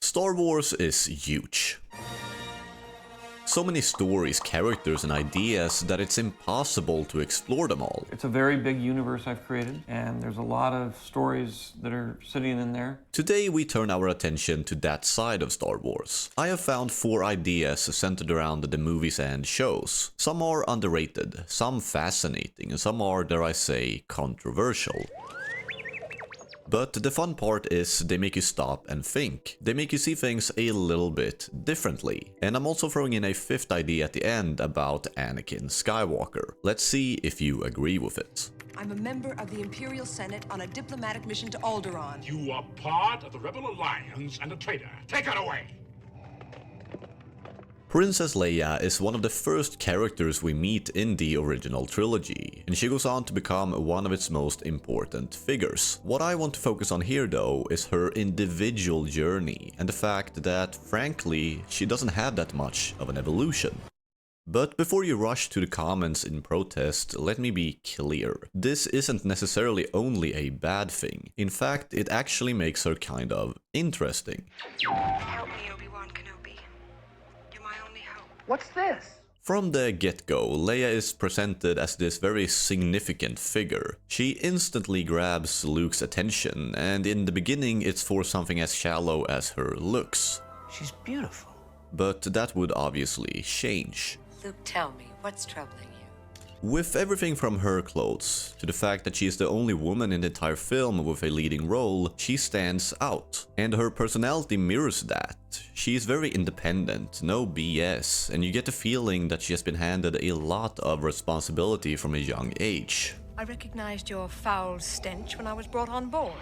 Star Wars is huge. So many stories, characters and ideas that it's impossible to explore them all. It's a very big universe I've created, and there's a lot of stories that are sitting in there. Today we turn our attention to that side of Star Wars. I have found 4 ideas centered around the movies and shows. Some are underrated, some fascinating, and some are, dare I say, controversial. But the fun part is they make you stop and think. They make you see things a little bit differently. And I'm also throwing in a 5th idea at the end about Anakin Skywalker. Let's see if you agree with it. I'm a member of the Imperial Senate on a diplomatic mission to Alderaan. You are part of the Rebel Alliance and a traitor. Take it away! Princess Leia is one of the first characters we meet in the original trilogy, and she goes on to become one of its most important figures. What I want to focus on here though is her individual journey and the fact that, frankly, she doesn't have that much of an evolution. But before you rush to the comments in protest, let me be clear. This isn't necessarily only a bad thing. In fact, it actually makes her kind of interesting. Help me, Obi-Wan Kenobi. You're my only hope. What's this? From the get-go, Leia is presented as this very significant figure. She instantly grabs Luke's attention, and in the beginning it's for something as shallow as her looks. She's beautiful. But that would obviously change. Luke, tell me, what's troubling you? With everything from her clothes to the fact that she is the only woman in the entire film with a leading role, she stands out. And her personality mirrors that. She is very independent, no BS, and you get the feeling that she has been handed a lot of responsibility from a young age. I recognized your foul stench when I was brought on board.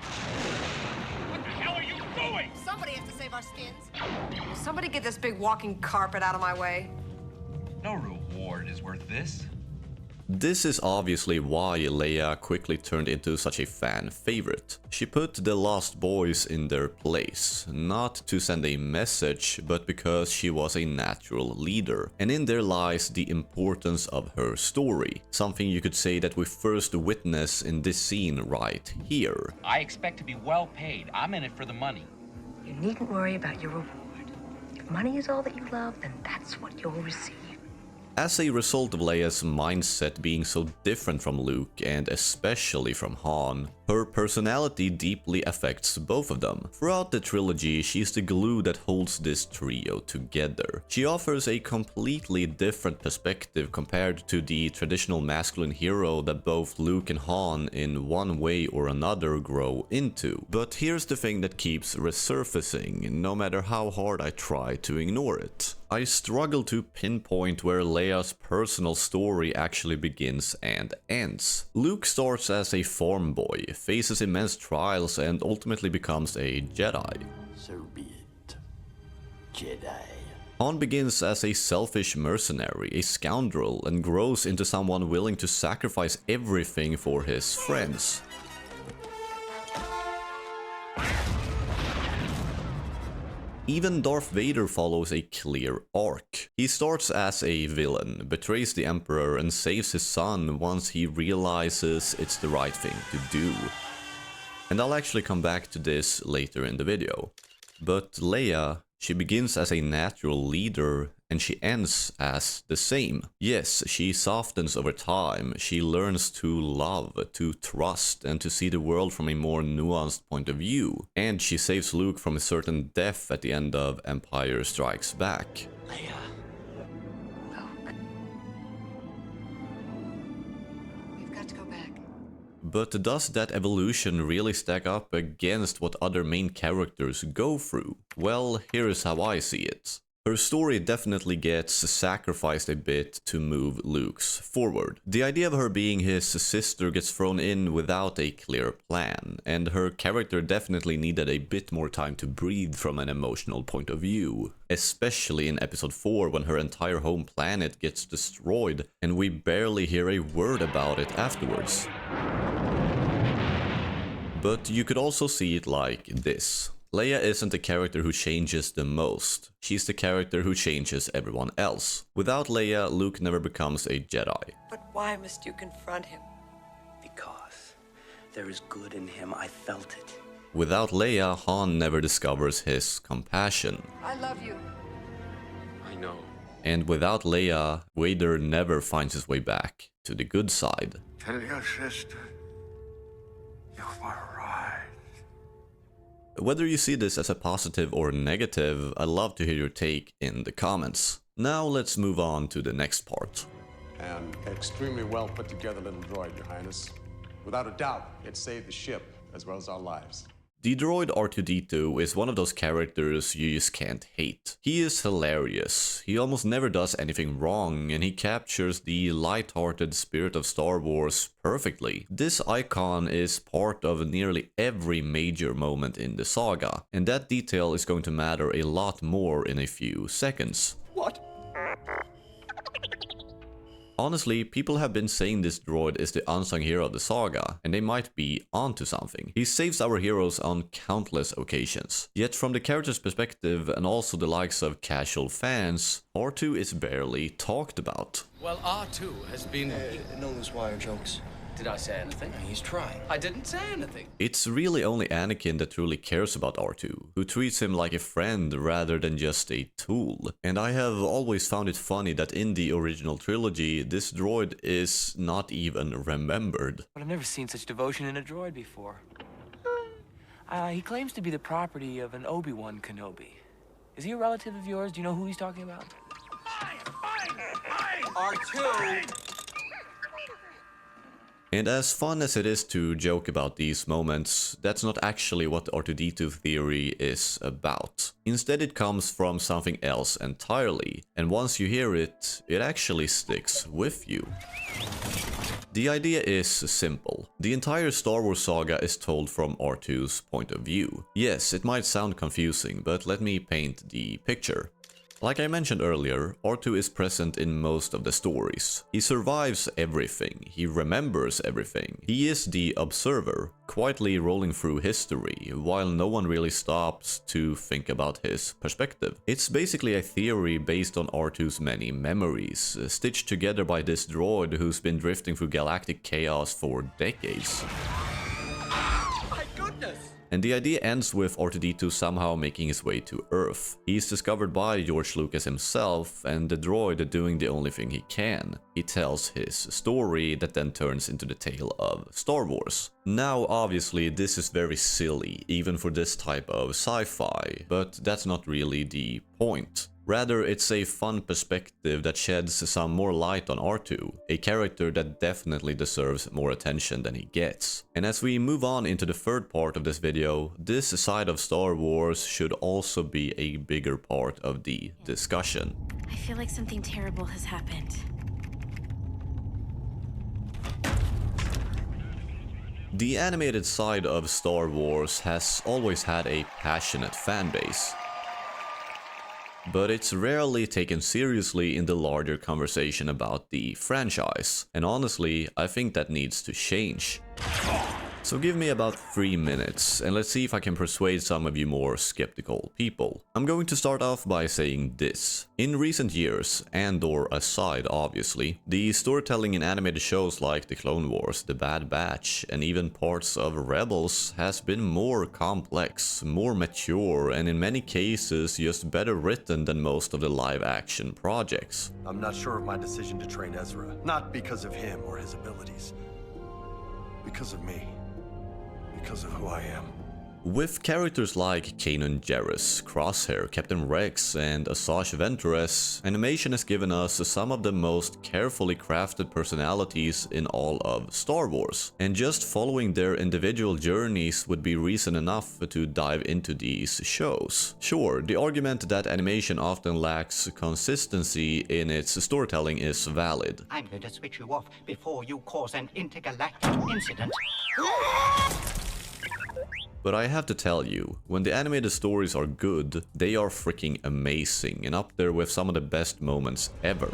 What the hell are you doing? Somebody has to save our skins. Somebody get this big walking carpet out of my way. No reward is worth this. This is obviously why Leia quickly turned into such a fan favorite. She put the Lost Boys in their place, not to send a message, but because she was a natural leader. And in there lies the importance of her story, something you could say that we first witness in this scene right here. I expect to be well paid. I'm in it for the money. You needn't worry about your reward. If money is all that you love, then that's what you'll receive. As a result of Leia's mindset being so different from Luke and especially from Han, her personality deeply affects both of them. Throughout the trilogy, she's the glue that holds this trio together. She offers a completely different perspective compared to the traditional masculine hero that both Luke and Han in one way or another grow into. But here's the thing that keeps resurfacing, no matter how hard I try to ignore it. I struggle to pinpoint where Leia's personal story actually begins and ends. Luke starts as a farm boy, faces immense trials and ultimately becomes a Jedi. So be it, Jedi. Han begins as a selfish mercenary, a scoundrel, and grows into someone willing to sacrifice everything for his friends. Even Darth Vader follows a clear arc. He starts as a villain, betrays the Emperor and saves his son once he realizes it's the right thing to do. And I'll actually come back to this later in the video. But Leia, she begins as a natural leader and she ends as the same. Yes, she softens over time, she learns to love, to trust and to see the world from a more nuanced point of view. And she saves Luke from a certain death at the end of Empire Strikes Back. Leia. Luke. We've got to go back. But does that evolution really stack up against what other main characters go through? Well, here's how I see it. Her story definitely gets sacrificed a bit to move Luke's forward. The idea of her being his sister gets thrown in without a clear plan, and her character definitely needed a bit more time to breathe from an emotional point of view. Especially in episode 4 when her entire home planet gets destroyed and we barely hear a word about it afterwards. But you could also see it like this. Leia isn't the character who changes the most, she's the character who changes everyone else. Without Leia, Luke never becomes a Jedi. But why must you confront him? Because there is good in him. I felt it. Without Leia, Han never discovers his compassion. I love you. I know. And without Leia, Vader never finds his way back to the good side. Tell your sister you were right. Whether you see this as a positive or negative, I'd love to hear your take in the comments. Now let's move on to the next part. An extremely well put together little droid, Your Highness. Without a doubt, it saved the ship as well as our lives. The droid R2-D2 is one of those characters you just can't hate. He is hilarious, he almost never does anything wrong, and he captures the light-hearted spirit of Star Wars perfectly. This icon is part of nearly every major moment in the saga, and that detail is going to matter a lot more in a few seconds. What? Honestly, people have been saying this droid is the unsung hero of the saga, and they might be onto something. He saves our heroes on countless occasions. Yet from the character's perspective, and also the likes of casual fans, R2 is barely talked about. Well, R2 has been... no loose wire jokes. Did I say anything? He's trying. I didn't say anything. It's really only Anakin that truly cares about R2, who treats him like a friend rather than just a tool. And I have always found it funny that in the original trilogy, this droid is not even remembered. But I've never seen such devotion in a droid before. He claims to be the property of an Obi-Wan Kenobi. Is he a relative of yours? Do you know who he's talking about? R2! And as fun as it is to joke about these moments, that's not actually what the R2-D2 theory is about. Instead, it comes from something else entirely, and once you hear it, it actually sticks with you. The idea is simple. The entire Star Wars saga is told from R2's point of view. Yes, it might sound confusing, but let me paint the picture. Like I mentioned earlier, R2 is present in most of the stories. He survives everything, he remembers everything. He is the observer, quietly rolling through history, while no one really stops to think about his perspective. It's basically a theory based on R2's many memories, stitched together by this droid who's been drifting through galactic chaos for decades. And the idea ends with R2-D2 somehow making his way to Earth. He's discovered by George Lucas himself, and the droid doing the only thing he can. He tells his story that then turns into the tale of Star Wars. Now, obviously, this is very silly, even for this type of sci-fi, but that's not really the point. Rather, it's a fun perspective that sheds some more light on R2, a character that definitely deserves more attention than he gets. And as we move on into the third part of this video, this side of Star Wars should also be a bigger part of the discussion. I feel like something terrible has happened. The animated side of Star Wars has always had a passionate fan base, but it's rarely taken seriously in the larger conversation about the franchise, and honestly, I think that needs to change. So give me about 3 minutes, and let's see if I can persuade some of you more skeptical people. I'm going to start off by saying this. In recent years, and/or aside obviously, the storytelling in animated shows like The Clone Wars, The Bad Batch, and even parts of Rebels has been more complex, more mature, and in many cases just better written than most of the live-action projects. I'm not sure of my decision to train Ezra, not because of him or his abilities, because of me. Because of who I am. With characters like Kanan Jarrus, Crosshair, Captain Rex, and Asajj Ventress, animation has given us some of the most carefully crafted personalities in all of Star Wars. And just following their individual journeys would be reason enough to dive into these shows. Sure, the argument that animation often lacks consistency in its storytelling is valid. I'm going to switch you off before you cause an intergalactic incident. But I have to tell you, when the animated stories are good, they are freaking amazing and up there with some of the best moments ever.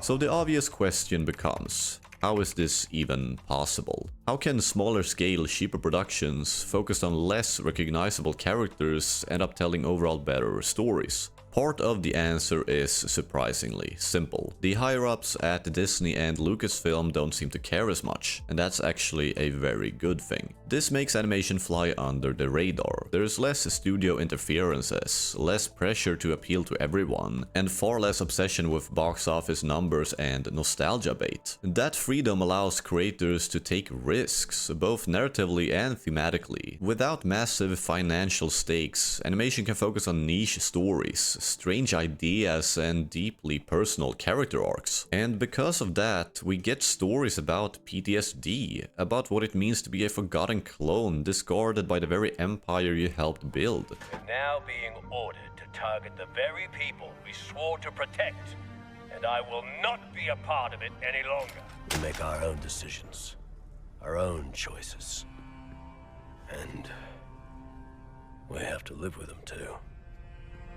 So the obvious question becomes, how is this even possible? How can smaller scale, cheaper productions focused on less recognizable characters end up telling overall better stories? Part of the answer is surprisingly simple. The higher-ups at Disney and Lucasfilm don't seem to care as much, and that's actually a very good thing. This makes animation fly under the radar. There's less studio interferences, less pressure to appeal to everyone, and far less obsession with box office numbers and nostalgia bait. That freedom allows creators to take risks, both narratively and thematically. Without massive financial stakes, animation can focus on niche stories, strange ideas, and deeply personal character arcs. And because of that, we get stories about PTSD, about what it means to be a forgotten clone discarded by the very empire you helped build. We're now being ordered to target the very people we swore to protect, and I will not be a part of it any longer. We make our own decisions, our own choices, and we have to live with them too.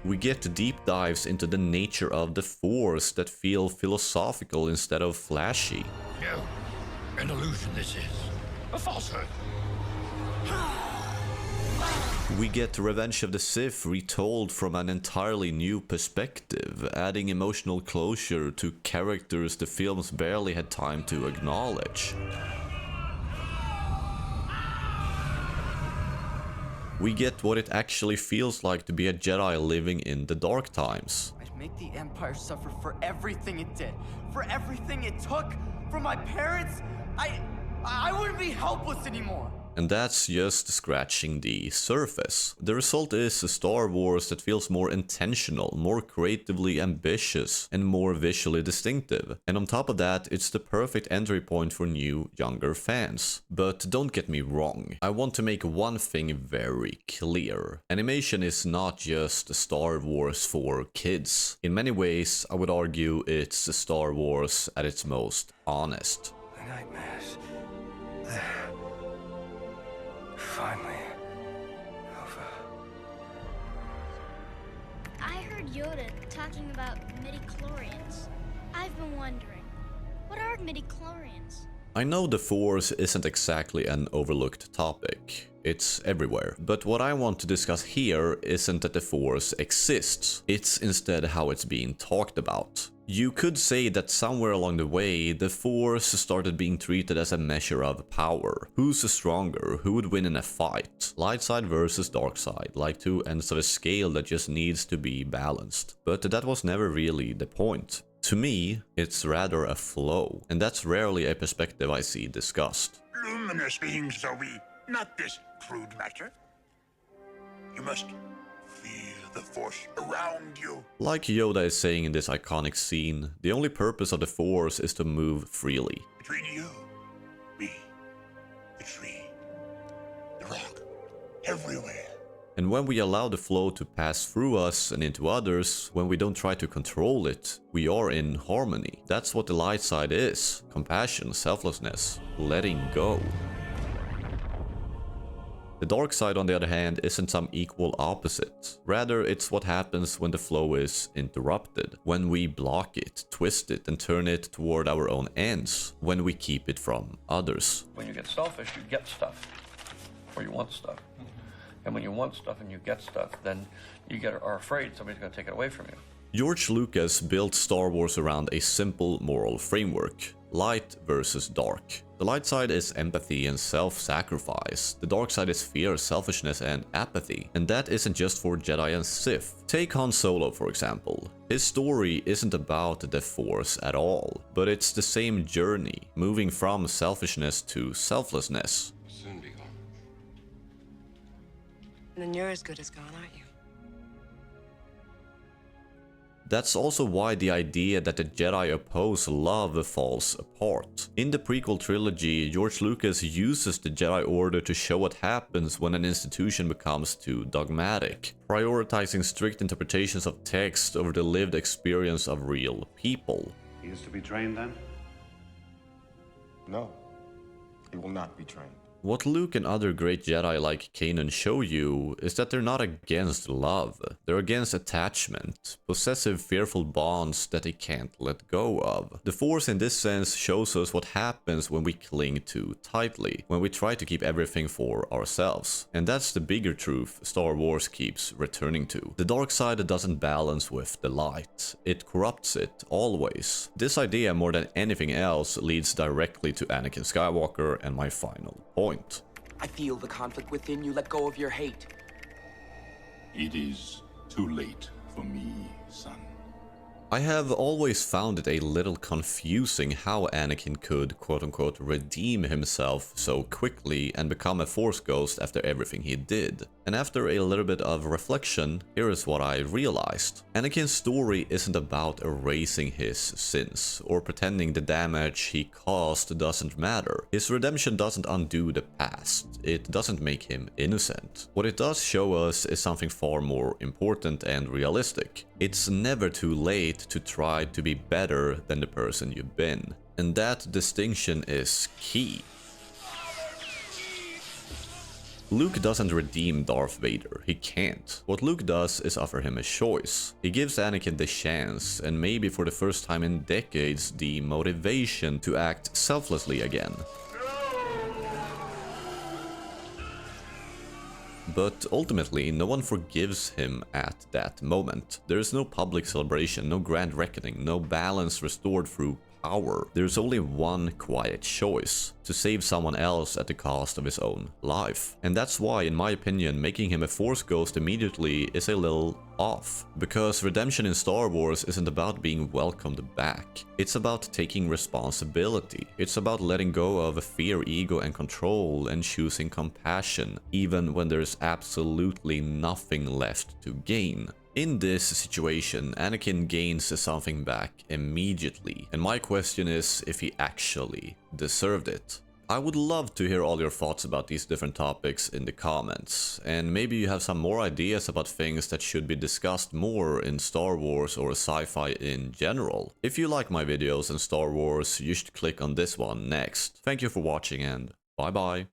We get deep dives into the nature of the Force that feel philosophical instead of flashy. No, an illusion this is. A falsehood. We get Revenge of the Sith retold from an entirely new perspective, adding emotional closure to characters the films barely had time to acknowledge. We get what it actually feels like to be a Jedi living in the dark times. I'd make the Empire suffer for everything it did, for everything it took, from my parents. I wouldn't be helpless anymore. And that's just scratching the surface. The result is a Star Wars that feels more intentional, more creatively ambitious, and more visually distinctive. And on top of that, it's the perfect entry point for new, younger fans. But don't get me wrong, I want to make one thing very clear. Animation is not just Star Wars for kids. In many ways, I would argue it's Star Wars at its most honest. The nightmares. Finally over. I heard Yoda talking about midichlorians. I've been wondering, what are midichlorians? I know the Force isn't exactly an overlooked topic. It's everywhere. But what I want to discuss here isn't that the Force exists. It's instead how it's being talked about. You could say that somewhere along the way, the Force started being treated as a measure of power. Who's stronger? Who would win in a fight? Light side versus dark side, like two ends of a scale that just needs to be balanced. But that was never really the point. To me, it's rather a flow, and that's rarely a perspective I see discussed. Luminous beings are we, not this crude matter. You must feel the Force around you. Like Yoda is saying in this iconic scene, the only purpose of the Force is to move freely. Between you, me, the tree, the rock, everywhere. And when we allow the flow to pass through us and into others, when we don't try to control it, we are in harmony. That's what the light side is. Compassion, selflessness, letting go. The dark side, on the other hand, isn't some equal opposite. Rather, it's what happens when the flow is interrupted, when we block it, twist it, and turn it toward our own ends, when we keep it from others. When you get selfish, you get stuff, or you want stuff. And when you want stuff and you get stuff, then you are afraid somebody's going to take it away from you. George Lucas built Star Wars around a simple moral framework. Light versus dark. The light side is empathy and self-sacrifice. The dark side is fear, selfishness, and apathy. And that isn't just for Jedi and Sith. Take Han Solo, for example. His story isn't about the Force at all, but it's the same journey, moving from selfishness to selflessness. Soon be gone. And then you're as good as gone, aren't you? That's also why the idea that the Jedi oppose love falls apart. In the prequel trilogy, George Lucas uses the Jedi Order to show what happens when an institution becomes too dogmatic, prioritizing strict interpretations of text over the lived experience of real people. He is to be trained then? No, he will not be trained. What Luke and other great Jedi like Kanan show you is that they're not against love, they're against attachment, possessive fearful bonds that they can't let go of. The Force in this sense shows us what happens when we cling too tightly, when we try to keep everything for ourselves. And that's the bigger truth Star Wars keeps returning to. The dark side doesn't balance with the light, it corrupts it always. This idea more than anything else leads directly to Anakin Skywalker and my final point. I feel the conflict within you. Let go of your hate. It is too late for me, son. I have always found it a little confusing how Anakin could quote-unquote redeem himself so quickly and become a Force ghost after everything he did. And after a little bit of reflection, here is what I realized. Anakin's story isn't about erasing his sins or pretending the damage he caused doesn't matter. His redemption doesn't undo the past. It doesn't make him innocent. What it does show us is something far more important and realistic. It's never too late to try to be better than the person you've been. And that distinction is key. Luke doesn't redeem Darth Vader, he can't. What Luke does is offer him a choice. He gives Anakin the chance, and maybe for the first time in decades, the motivation to act selflessly again. But ultimately, no one forgives him at that moment. There is no public celebration, no grand reckoning, no balance restored through power. There's only one quiet choice: to save someone else at the cost of his own life. And that's why, in my opinion, making him a Force ghost immediately is a little off. Because redemption in Star Wars isn't about being welcomed back. It's about taking responsibility. It's about letting go of fear, ego, and control and choosing compassion, even when there's absolutely nothing left to gain. In this situation, Anakin gains something back immediately, and my question is if he actually deserved it. I would love to hear all your thoughts about these different topics in the comments, and maybe you have some more ideas about things that should be discussed more in Star Wars or sci-fi in general. If you like my videos on Star Wars, you should click on this one next. Thank you for watching and bye bye.